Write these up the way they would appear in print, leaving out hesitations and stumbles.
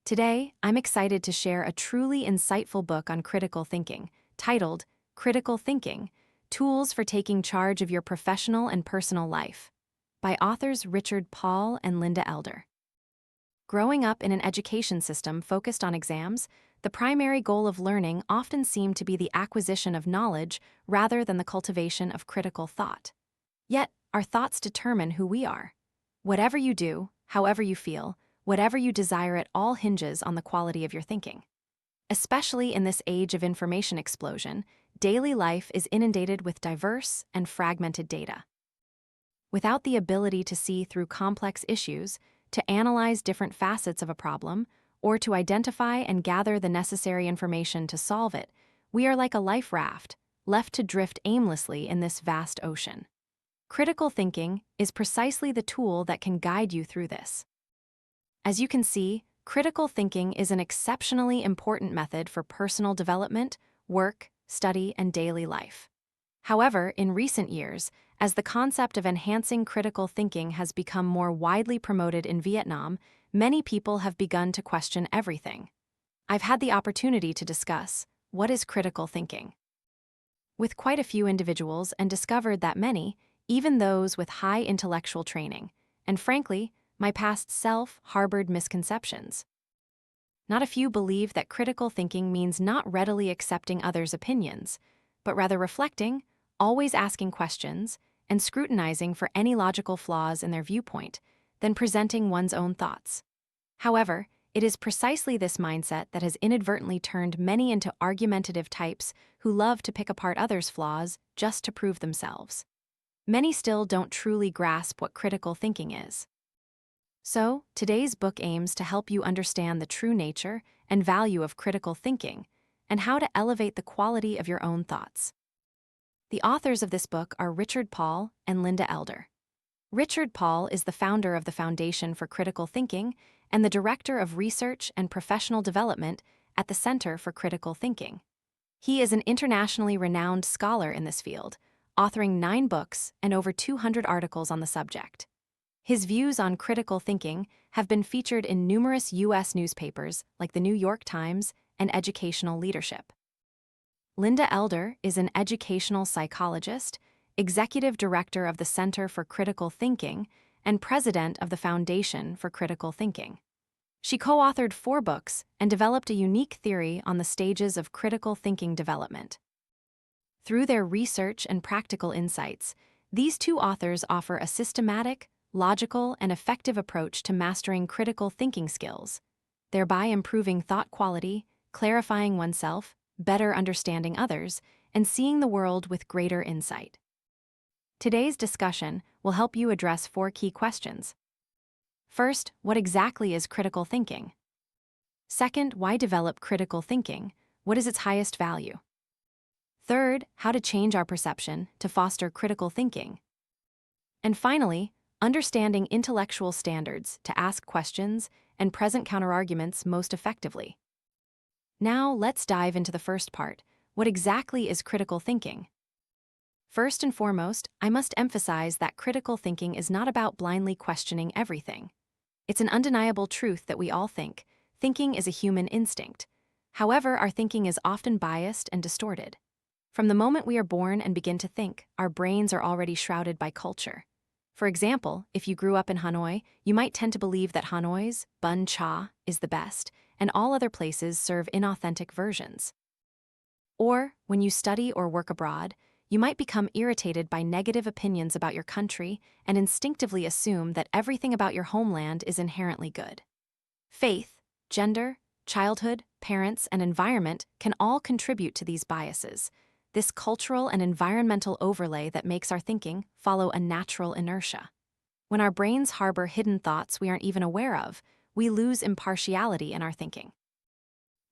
Today, I'm excited to share a truly insightful book on critical thinking, titled Critical Thinking: Tools for Taking Charge of Your Professional and Personal Life, by authors Richard Paul and Linda Elder. Growing up in an education system focused on exams, the primary goal of learning often seemed to be the acquisition of knowledge rather than the cultivation of critical thought. Yet, our thoughts determine who we are. Whatever you do, however you feel, whatever you desire, it all hinges on the quality of your thinking. Especially in this age of information explosion, daily life is inundated with diverse and fragmented data. Without the ability to see through complex issues, to analyze different facets of a problem, or to identify and gather the necessary information to solve it, we are like a life raft, left to drift aimlessly in this vast ocean. Critical thinking is precisely the tool that can guide you through this. As you can see, critical thinking is an exceptionally important method for personal development, work, study, and daily life. However, in recent years, as the concept of enhancing critical thinking has become more widely promoted in Vietnam, many people have begun to question everything. I've had the opportunity to discuss what is critical thinking with quite a few individuals and discovered that many, even those with high intellectual training, and frankly, my past self, harbored misconceptions. Not a few believe that critical thinking means not readily accepting others' opinions, but rather reflecting, always asking questions, and scrutinizing for any logical flaws in their viewpoint, then presenting one's own thoughts. However, it is precisely this mindset that has inadvertently turned many into argumentative types who love to pick apart others' flaws just to prove themselves. Many still don't truly grasp what critical thinking is. So, today's book aims to help you understand the true nature and value of critical thinking and how to elevate the quality of your own thoughts. The authors of this book are Richard Paul and Linda Elder. Richard Paul is the founder of the Foundation for Critical Thinking and the Director of Research and Professional Development at the Center for Critical Thinking. He is an internationally renowned scholar in this field, authoring 9 books and over 200 articles on the subject. His views on critical thinking have been featured in numerous U.S. newspapers like the New York Times and Educational Leadership. Linda Elder is an educational psychologist, executive director of the Center for Critical Thinking, and president of the Foundation for Critical Thinking. She co-authored 4 books and developed a unique theory on the stages of critical thinking development. Through their research and practical insights, these 2 authors offer a systematic, logical, and effective approach to mastering critical thinking skills, thereby improving thought quality, clarifying oneself, better understanding others, and seeing the world with greater insight. Today's discussion will help you address 4 key questions. First, what exactly is critical thinking? Second, why develop critical thinking? What is its highest value? Third, how to change our perception to foster critical thinking. And finally, understanding intellectual standards to ask questions and present counterarguments most effectively. Now, let's dive into the first part. What exactly is critical thinking? First and foremost, I must emphasize that critical thinking is not about blindly questioning everything. It's an undeniable truth that we all think. Thinking is a human instinct. However, our thinking is often biased and distorted. From the moment we are born and begin to think, our brains are already shrouded by culture. For example, if you grew up in Hanoi, you might tend to believe that Hanoi's bun cha is the best, and all other places serve inauthentic versions. Or, when you study or work abroad, you might become irritated by negative opinions about your country and instinctively assume that everything about your homeland is inherently good. Faith, gender, childhood, parents, and environment can all contribute to these biases. This cultural and environmental overlay that makes our thinking follow a natural inertia. When our brains harbor hidden thoughts we aren't even aware of, we lose impartiality in our thinking.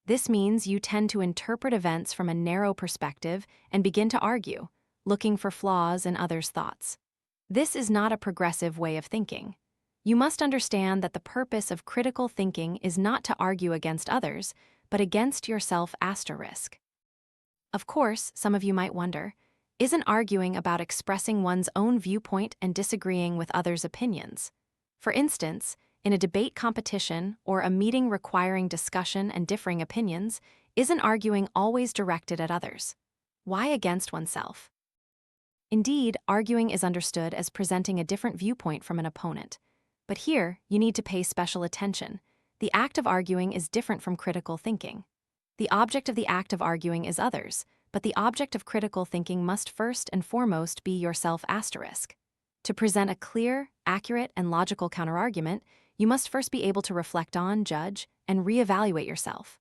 This means you tend to interpret events from a narrow perspective and begin to argue, looking for flaws in others' thoughts. This is not a progressive way of thinking. You must understand that the purpose of critical thinking is not to argue against others, but against yourself asterisk. Of course, some of you might wonder, isn't arguing about expressing one's own viewpoint and disagreeing with others' opinions? For instance, in a debate competition or a meeting requiring discussion and differing opinions, isn't arguing always directed at others? Why against oneself? Indeed, arguing is understood as presenting a different viewpoint from an opponent. But here, you need to pay special attention. The act of arguing is different from critical thinking. The object of the act of arguing is others, but the object of critical thinking must first and foremost be yourself asterisk. To present a clear, accurate, and logical counterargument, you must first be able to reflect on, judge, and reevaluate yourself.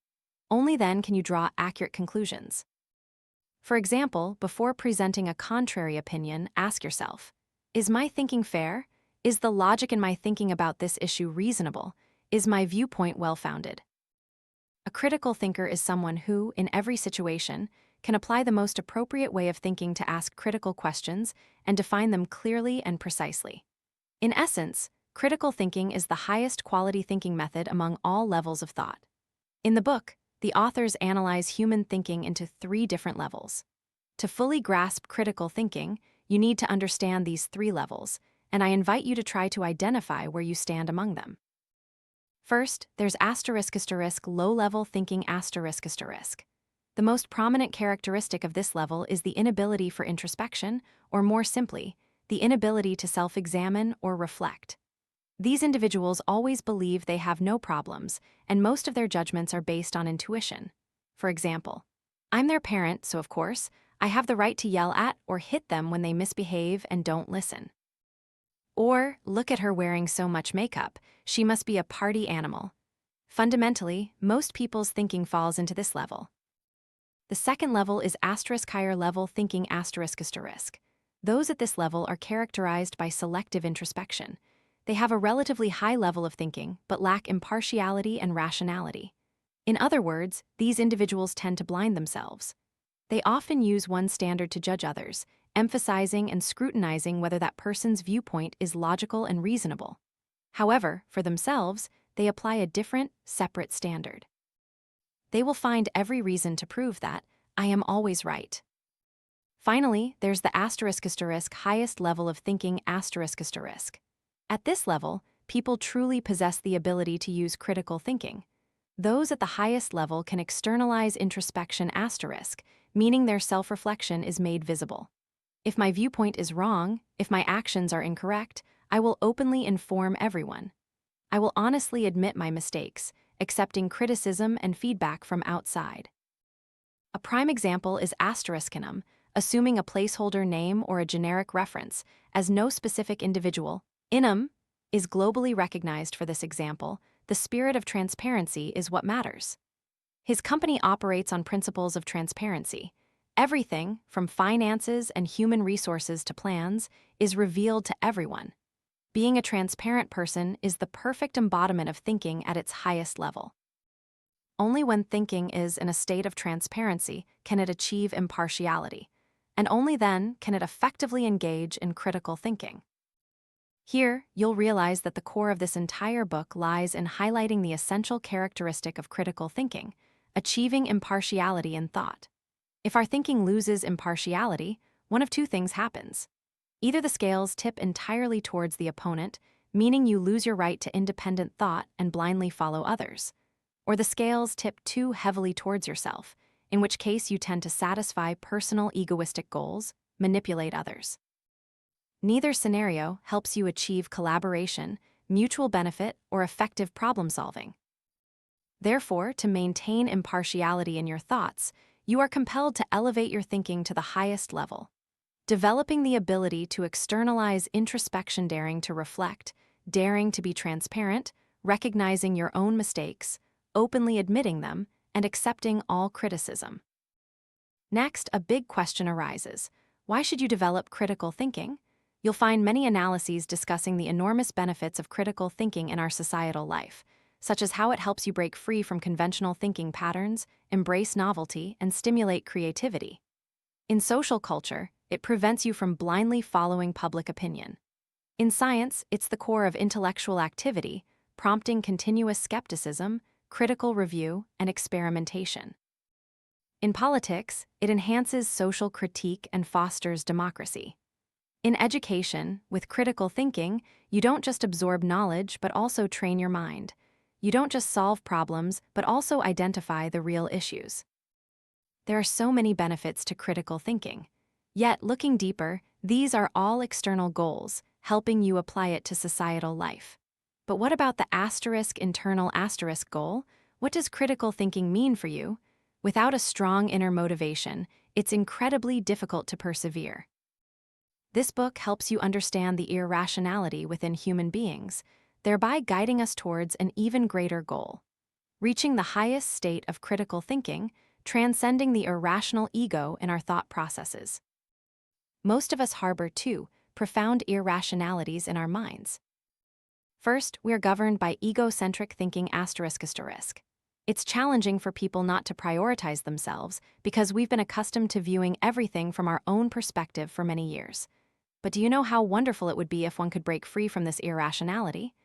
Only then can you draw accurate conclusions. For example, before presenting a contrary opinion, ask yourself, is my thinking fair? Is the logic in my thinking about this issue reasonable? Is my viewpoint well-founded? A critical thinker is someone who, in every situation, can apply the most appropriate way of thinking to ask critical questions and define them clearly and precisely. In essence, critical thinking is the highest quality thinking method among all levels of thought. In the book, the authors analyze human thinking into 3 different levels. To fully grasp critical thinking, you need to understand these 3 levels, and I invite you to try to identify where you stand among them. First, there's low-level thinking **. The most prominent characteristic of this level is the inability for introspection, or more simply, the inability to self-examine or reflect. These individuals always believe they have no problems, and most of their judgments are based on intuition. For example, I'm their parent, so of course, I have the right to yell at or hit them when they misbehave and don't listen. Or, look at her wearing so much makeup, she must be a party animal. Fundamentally, most people's thinking falls into this level. The second level is higher level thinking **. Those at this level are characterized by selective introspection. They have a relatively high level of thinking, but lack impartiality and rationality. In other words, these individuals tend to blind themselves. They often use one standard to judge others, emphasizing and scrutinizing whether that person's viewpoint is logical and reasonable. However, for themselves, they apply a different, separate standard. They will find every reason to prove that, I am always right. Finally, there's the highest level of thinking **. At this level, people truly possess the ability to use critical thinking. Those at the highest level can externalize introspection **, meaning their self-reflection is made visible. If my viewpoint is wrong, if my actions are incorrect, I will openly inform everyone. I will honestly admit my mistakes, accepting criticism and feedback from outside. A prime example is **, assuming a placeholder name or a generic reference, as no specific individual, Inum, is globally recognized for this example. The spirit of transparency is what matters. His company operates on principles of transparency. Everything, from finances and human resources to plans, is revealed to everyone. Being a transparent person is the perfect embodiment of thinking at its highest level. Only when thinking is in a state of transparency can it achieve impartiality, and only then can it effectively engage in critical thinking. Here, you'll realize that the core of this entire book lies in highlighting the essential characteristic of critical thinking, achieving impartiality in thought. If our thinking loses impartiality, one of 2 things happens. Either the scales tip entirely towards the opponent, meaning you lose your right to independent thought and blindly follow others, or the scales tip too heavily towards yourself, in which case you tend to satisfy personal egoistic goals, manipulate others. Neither scenario helps you achieve collaboration, mutual benefit, or effective problem-solving. Therefore, to maintain impartiality in your thoughts, you are compelled to elevate your thinking to the highest level. Developing the ability to externalize introspection, daring to reflect, daring to be transparent, recognizing your own mistakes, openly admitting them, and accepting all criticism. Next, a big question arises. Why should you develop critical thinking? You'll find many analyses discussing the enormous benefits of critical thinking in our societal life, such as how it helps you break free from conventional thinking patterns, embrace novelty, and stimulate creativity. In social culture, it prevents you from blindly following public opinion. In science, it's the core of intellectual activity, prompting continuous skepticism, critical review, and experimentation. In politics, it enhances social critique and fosters democracy. In education, with critical thinking, you don't just absorb knowledge but also train your mind. You don't just solve problems but also identify the real issues. There are so many benefits to critical thinking. Yet, looking deeper, these are all external goals, helping you apply it to societal life. But what about the internal goal? What does critical thinking mean for you? Without a strong inner motivation, it's incredibly difficult to persevere. This book helps you understand the irrationality within human beings, thereby guiding us towards an even greater goal: reaching the highest state of critical thinking, transcending the irrational ego in our thought processes. Most of us harbor two profound irrationalities in our minds. First, we're governed by egocentric thinking ***. It's challenging for people not to prioritize themselves because we've been accustomed to viewing everything from our own perspective for many years. But do you know how wonderful it would be if one could break free from this irrationality?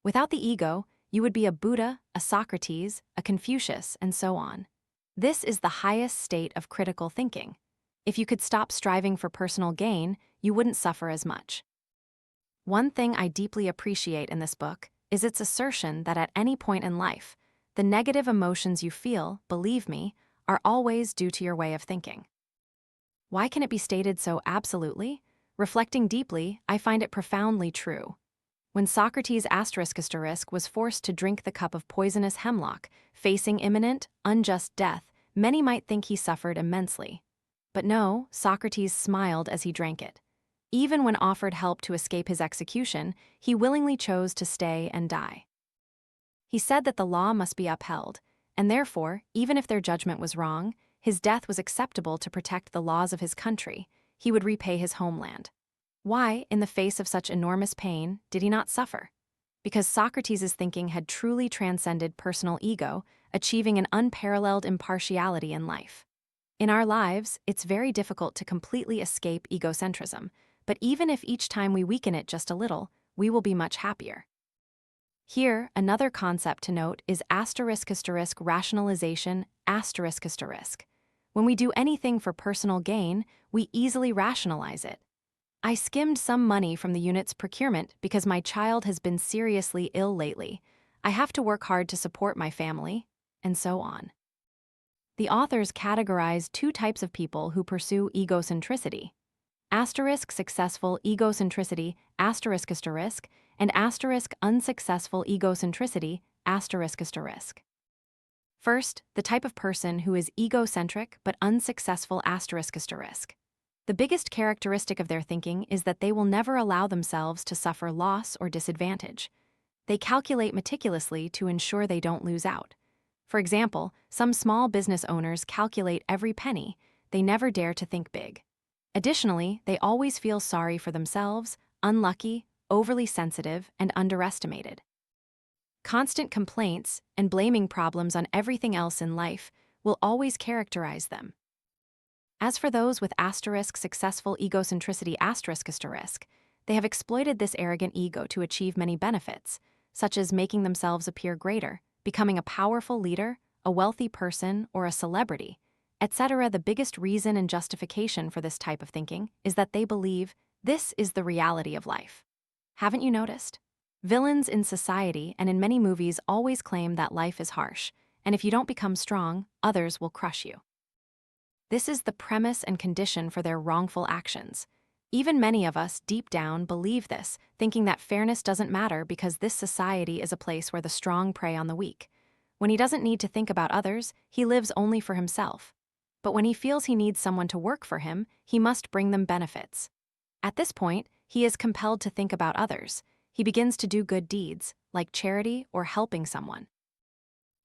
Without the ego, you would be a Buddha, a Socrates, a Confucius, and so on. This is the highest state of critical thinking. If you could stop striving for personal gain, you wouldn't suffer as much. One thing I deeply appreciate in this book is its assertion that at any point in life, the negative emotions you feel, believe me, are always due to your way of thinking. Why can it be stated so absolutely? Reflecting deeply, I find it profoundly true. When Socrates was forced to drink the cup of poisonous hemlock, facing imminent, unjust death, many might think he suffered immensely. But no, Socrates smiled as he drank it. Even when offered help to escape his execution, he willingly chose to stay and die. He said that the law must be upheld, and therefore, even if their judgment was wrong, his death was acceptable to protect the laws of his country. He would repay his homeland. Why, in the face of such enormous pain, did he not suffer? Because Socrates' thinking had truly transcended personal ego, achieving an unparalleled impartiality in life. In our lives, it's very difficult to completely escape egocentrism, but even if each time we weaken it just a little, we will be much happier. Here, another concept to note is rationalization ***. When we do anything for personal gain, we easily rationalize it. I skimmed some money from the unit's procurement because my child has been seriously ill lately. I have to work hard to support my family, and so on. The authors categorize two types of people who pursue egocentricity: **successful egocentricity ***, and **unsuccessful egocentricity ***. First, the type of person who is egocentric but unsuccessful ***. The biggest characteristic of their thinking is that they will never allow themselves to suffer loss or disadvantage. They calculate meticulously to ensure they don't lose out. For example, some small business owners calculate every penny. They never dare to think big. Additionally, they always feel sorry for themselves, unlucky, overly sensitive, and underestimated. Constant complaints and blaming problems on everything else in life will always characterize them. As for those with **successful egocentricity ***, they have exploited this arrogant ego to achieve many benefits, such as making themselves appear greater, becoming a powerful leader, a wealthy person, or a celebrity, etc. The biggest reason and justification for this type of thinking is that they believe this is the reality of life. Haven't you noticed? Villains in society and in many movies always claim that life is harsh, and if you don't become strong, others will crush you. This is the premise and condition for their wrongful actions. Even many of us, deep down, believe this, thinking that fairness doesn't matter because this society is a place where the strong prey on the weak. When he doesn't need to think about others, he lives only for himself. But when he feels he needs someone to work for him, he must bring them benefits. At this point, he is compelled to think about others. He begins to do good deeds, like charity or helping someone.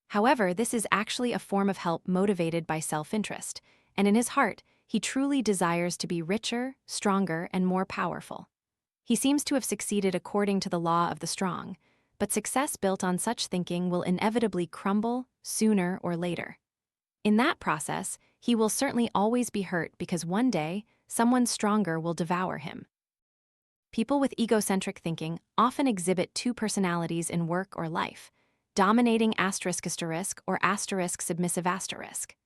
However, this is actually a form of help motivated by self-interest, and in his heart, he truly desires to be richer, stronger, and more powerful. He seems to have succeeded according to the law of the strong, but success built on such thinking will inevitably crumble sooner or later. In that process, he will certainly always be hurt because one day, someone stronger will devour him. People with egocentric thinking often exhibit two personalities in work or life, dominating ** or ** submissive **.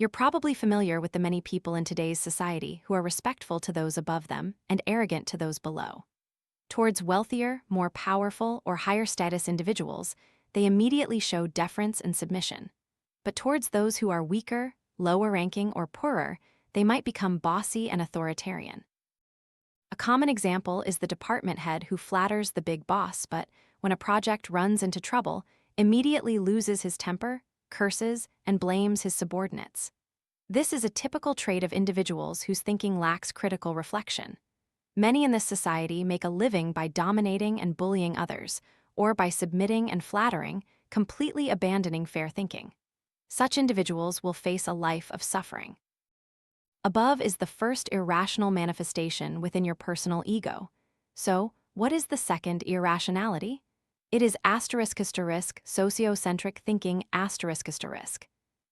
You're probably familiar with the many people in today's society who are respectful to those above them and arrogant to those below. Towards wealthier, more powerful, or higher status individuals, they immediately show deference and submission. But towards those who are weaker, lower ranking, or poorer, they might become bossy and authoritarian. A common example is the department head who flatters the big boss, but when a project runs into trouble, immediately loses his temper, curses, and blames his subordinates. This is a typical trait of individuals whose thinking lacks critical reflection. Many in this society make a living by dominating and bullying others, or by submitting and flattering, completely abandoning fair thinking. Such individuals will face a life of suffering. Above is the first irrational manifestation within your personal ego. So, what is the second irrationality? It is sociocentric thinking **.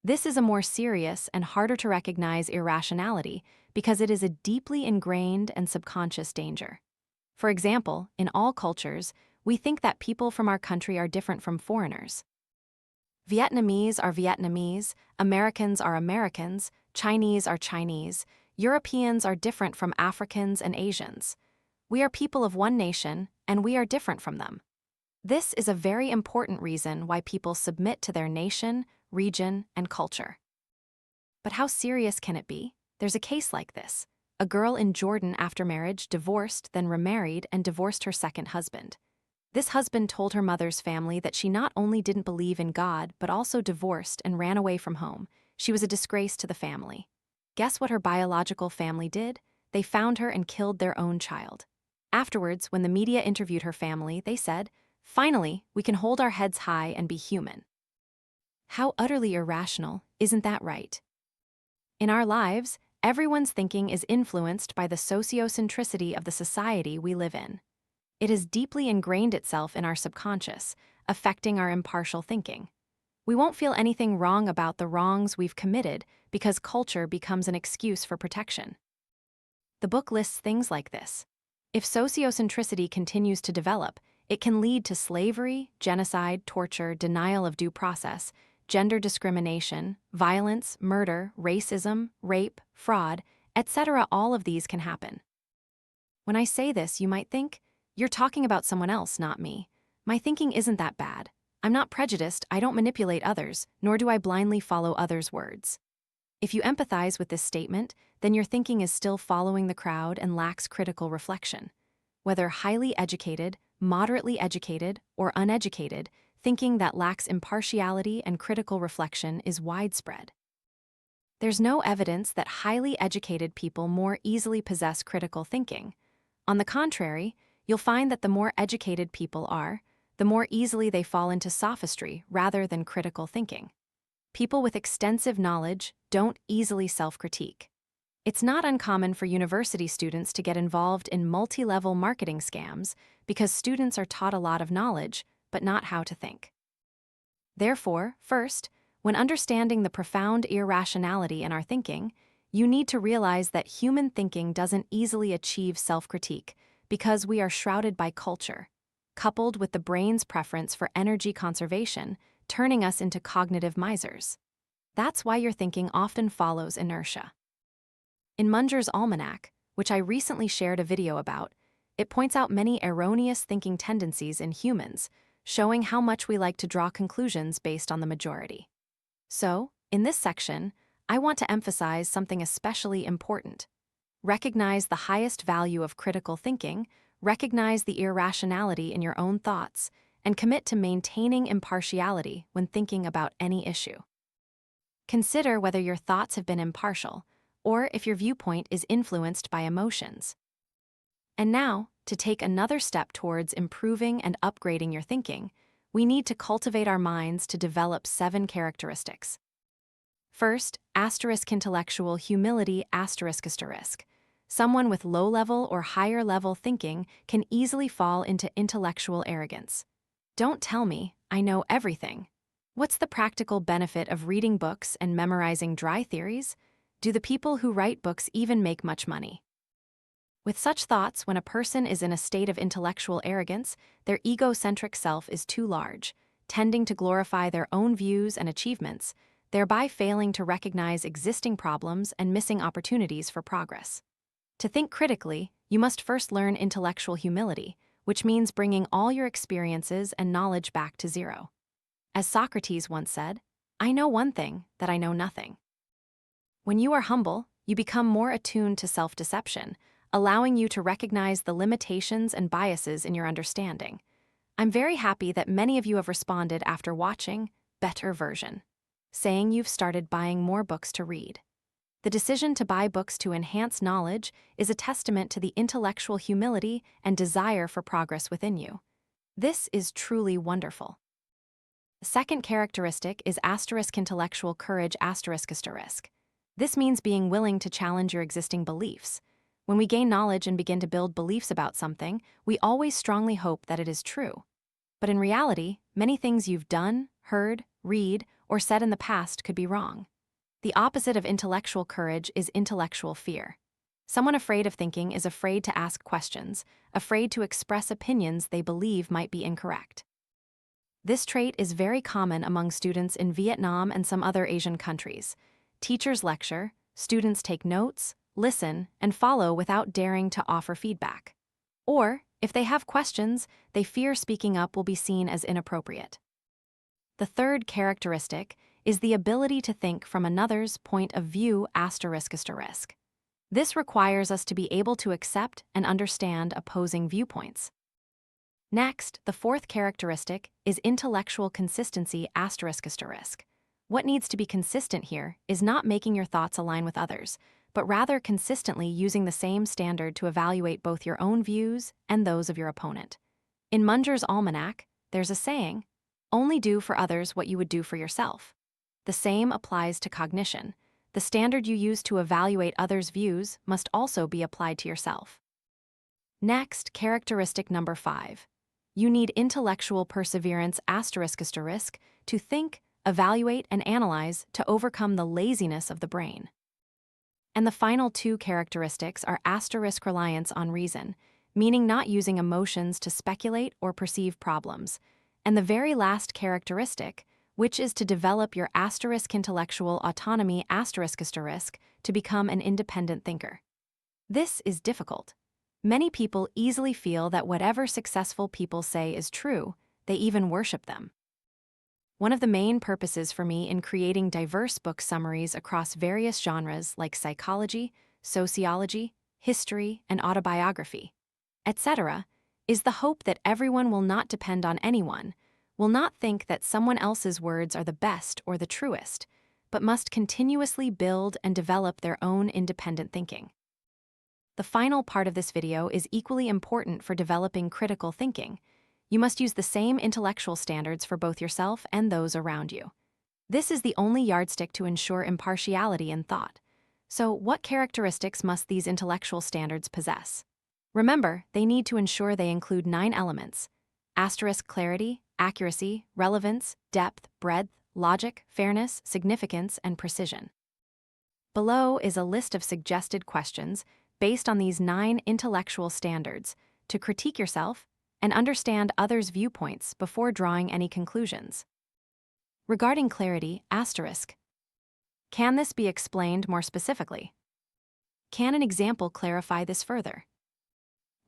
This is a more serious and harder to recognize irrationality because it is a deeply ingrained and subconscious danger. For example, in all cultures, we think that people from our country are different from foreigners. Vietnamese are Vietnamese, Americans are Americans, Chinese are Chinese, Europeans are different from Africans and Asians. We are people of one nation, and we are different from them. This is a very important reason why people submit to their nation, region, and culture. But how serious can it be? There's a case like this. A girl in Jordan after marriage divorced, then remarried, and divorced her second husband. This husband told her mother's family that she not only didn't believe in God, but also divorced and ran away from home. She was a disgrace to the family. Guess what her biological family did? They found her and killed their own child. Afterwards, when the media interviewed her family, they said, "Finally, we can hold our heads high and be human." How utterly irrational, isn't that right? In our lives, everyone's thinking is influenced by the sociocentricity of the society we live in. It has deeply ingrained itself in our subconscious, affecting our impartial thinking. We won't feel anything wrong about the wrongs we've committed because culture becomes an excuse for protection. The book lists things like this. If sociocentricity continues to develop, it can lead to slavery, genocide, torture, denial of due process, gender discrimination, violence, murder, racism, rape, fraud, etc. All of these can happen. When I say this, you might think, "You're talking about someone else, not me. My thinking isn't that bad. I'm not prejudiced, I don't manipulate others, nor do I blindly follow others' words." If you empathize with this statement, then your thinking is still following the crowd and lacks critical reflection. Whether highly educated, moderately educated, or uneducated, thinking that lacks impartiality and critical reflection is widespread. There's no evidence that highly educated people more easily possess critical thinking. On the contrary, you'll find that the more educated people are, the more easily they fall into sophistry rather than critical thinking. People with extensive knowledge don't easily self-critique. It's not uncommon for university students to get involved in multi-level marketing scams because students are taught a lot of knowledge, but not how to think. Therefore, first, when understanding the profound irrationality in our thinking, you need to realize that human thinking doesn't easily achieve self-critique because we are shrouded by culture, coupled with the brain's preference for energy conservation, turning us into cognitive misers. That's why your thinking often follows inertia. In Munger's Almanac, which I recently shared a video about, it points out many erroneous thinking tendencies in humans, showing how much we like to draw conclusions based on the majority. So, in this section, I want to emphasize something especially important. Recognize the highest value of critical thinking, recognize the irrationality in your own thoughts, and commit to maintaining impartiality when thinking about any issue. Consider whether your thoughts have been impartial, or if your viewpoint is influenced by emotions. And now, to take another step towards improving and upgrading your thinking, we need to cultivate our minds to develop 7 characteristics. First, intellectual humility ***. Someone with low-level or higher-level thinking can easily fall into intellectual arrogance. Don't tell me, I know everything. What's the practical benefit of reading books and memorizing dry theories? Do the people who write books even make much money? With such thoughts, when a person is in a state of intellectual arrogance, their egocentric self is too large, tending to glorify their own views and achievements. thereby failing to recognize existing problems and missing opportunities for progress. To think critically, you must first learn intellectual humility, which means bringing all your experiences and knowledge back to zero. As Socrates once said, "I know one thing, that I know nothing." When you are humble, you become more attuned to self-deception, allowing you to recognize the limitations and biases in your understanding. I'm very happy that many of you have responded after watching Better Version, saying you've started buying more books to read. The decision to buy books to enhance knowledge is a testament to the intellectual humility and desire for progress within you. This is truly wonderful. The second characteristic is intellectual courage. This means being willing to challenge your existing beliefs. When we gain knowledge and begin to build beliefs about something, we always strongly hope that it is true. But in reality, many things you've done, heard, read, or said in the past could be wrong. The opposite of intellectual courage is intellectual fear. Someone afraid of thinking is afraid to ask questions, afraid to express opinions they believe might be incorrect. This trait is very common among students in Vietnam and some other Asian countries. Teachers lecture, students take notes, listen, and follow without daring to offer feedback. Or, if they have questions, they fear speaking up will be seen as inappropriate. The third characteristic is the ability to think from another's point of view. This requires us to be able to accept and understand opposing viewpoints. Next, the fourth characteristic is intellectual consistency. What needs to be consistent here is not making your thoughts align with others, but rather consistently using the same standard to evaluate both your own views and those of your opponent. In Munger's Almanac, there's a saying, "Only do for others what you would do for yourself." The same applies to cognition. The standard you use to evaluate others' views must also be applied to yourself. Next, characteristic number 5. You need intellectual perseverance to think, evaluate, and analyze to overcome the laziness of the brain. And the final two characteristics are reliance on reason, meaning not using emotions to speculate or perceive problems, and the very last characteristic, which is to develop your intellectual autonomy to become an independent thinker. This is difficult. Many people easily feel that whatever successful people say is true, they even worship them. One of the main purposes for me in creating diverse book summaries across various genres like psychology, sociology, history, and autobiography, etc., is the hope that everyone will not depend on anyone, will not think that someone else's words are the best or the truest, but must continuously build and develop their own independent thinking. The final part of this video is equally important for developing critical thinking. You must use the same intellectual standards for both yourself and those around you. This is the only yardstick to ensure impartiality in thought. So, what characteristics must these intellectual standards possess? Remember, they need to ensure they include 9 elements: clarity, accuracy, relevance, depth, breadth, logic, fairness, significance, and precision. Below is a list of suggested questions based on these 9 intellectual standards to critique yourself and understand others' viewpoints before drawing any conclusions. Regarding clarity, can this be explained more specifically? Can an example clarify this further?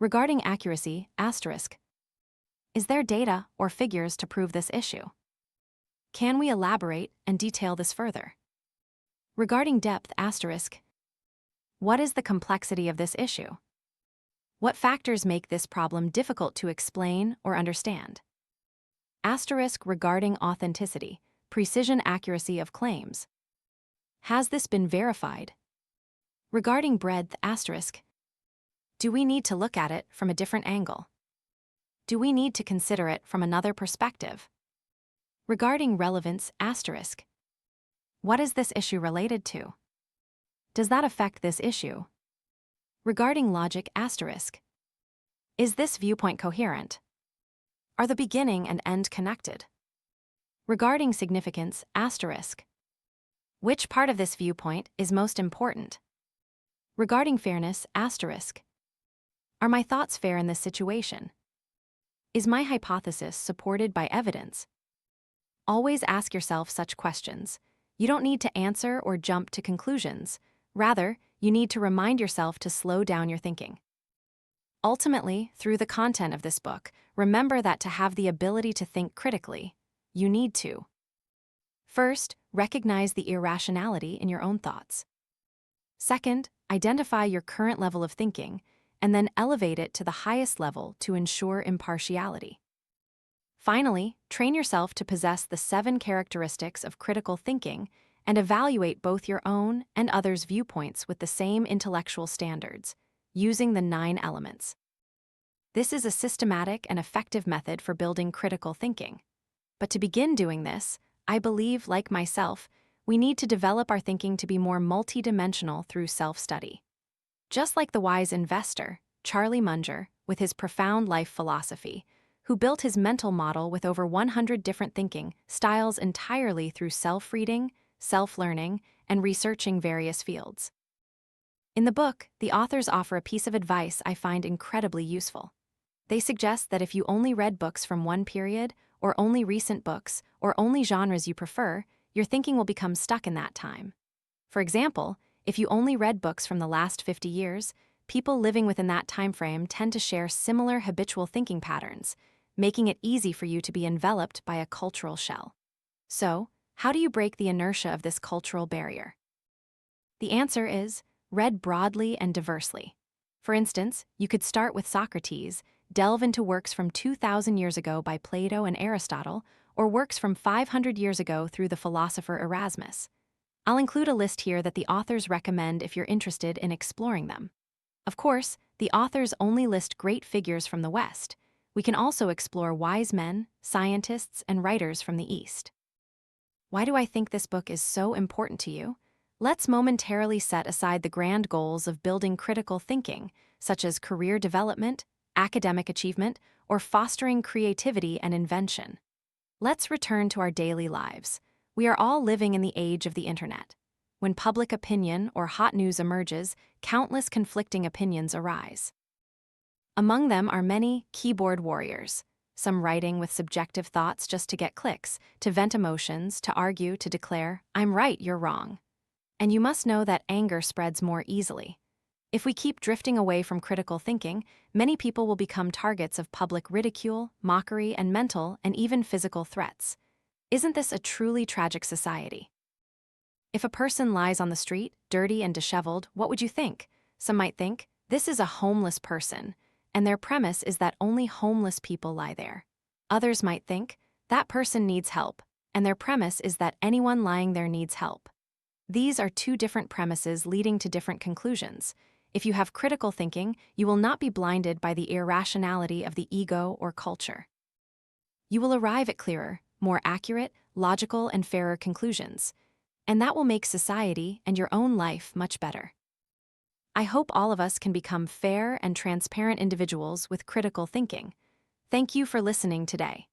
Regarding accuracy, is there data or figures to prove this issue? Can we elaborate and detail this further? Regarding depth, what is the complexity of this issue? What factors make this problem difficult to explain or understand? Regarding authenticity, precision, accuracy of claims. Has this been verified? Regarding breadth, do we need to look at it from a different angle? Do we need to consider it from another perspective? Regarding relevance, what is this issue related to? Does that affect this issue? Regarding logic, is this viewpoint coherent? Are the beginning and end connected? Regarding significance, which part of this viewpoint is most important? Regarding fairness, are my thoughts fair in this situation? Is my hypothesis supported by evidence? Always ask yourself such questions. You don't need to answer or jump to conclusions. Rather, you need to remind yourself to slow down your thinking. Ultimately, through the content of this book, remember that to have the ability to think critically, you need to: first, recognize the irrationality in your own thoughts. Second, identify your current level of thinking, and then elevate it to the highest level to ensure impartiality. Finally, train yourself to possess the 7 characteristics of critical thinking and evaluate both your own and others' viewpoints with the same intellectual standards, using the 9 elements. This is a systematic and effective method for building critical thinking. But to begin doing this, I believe, like myself, we need to develop our thinking to be more multidimensional through self-study. Just like the wise investor, Charlie Munger, with his profound life philosophy, who built his mental model with over 100 different thinking styles entirely through self-reading, self-learning, and researching various fields. In the book, the authors offer a piece of advice I find incredibly useful. They suggest that if you only read books from one period, or only recent books, or only genres you prefer, your thinking will become stuck in that time. For example, if you only read books from the last 50 years, people living within that time frame tend to share similar habitual thinking patterns, making it easy for you to be enveloped by a cultural shell. So, how do you break the inertia of this cultural barrier? The answer is, read broadly and diversely. For instance, you could start with Socrates, delve into works from 2,000 years ago by Plato and Aristotle, or works from 500 years ago through the philosopher Erasmus. I'll include a list here that the authors recommend if you're interested in exploring them. Of course, the authors only list great figures from the West. We can also explore wise men, scientists, and writers from the East. Why do I think this book is so important to you? Let's momentarily set aside the grand goals of building critical thinking, such as career development, academic achievement, or fostering creativity and invention. Let's return to our daily lives. We are all living in the age of the internet. When public opinion or hot news emerges, countless conflicting opinions arise. Among them are many keyboard warriors, some writing with subjective thoughts just to get clicks, to vent emotions, to argue, to declare, "I'm right, you're wrong." And you must know that anger spreads more easily. If we keep drifting away from critical thinking, many people will become targets of public ridicule, mockery, and mental and even physical threats. Isn't this a truly tragic society? If a person lies on the street, dirty and disheveled, what would you think? Some might think, this is a homeless person, and their premise is that only homeless people lie there. Others might think, that person needs help, and their premise is that anyone lying there needs help. These are 2 different premises leading to different conclusions. If you have critical thinking, you will not be blinded by the irrationality of the ego or culture. You will arrive at clearer, more accurate, logical, and fairer conclusions, and that will make society and your own life much better. I hope all of us can become fair and transparent individuals with critical thinking. Thank you for listening today.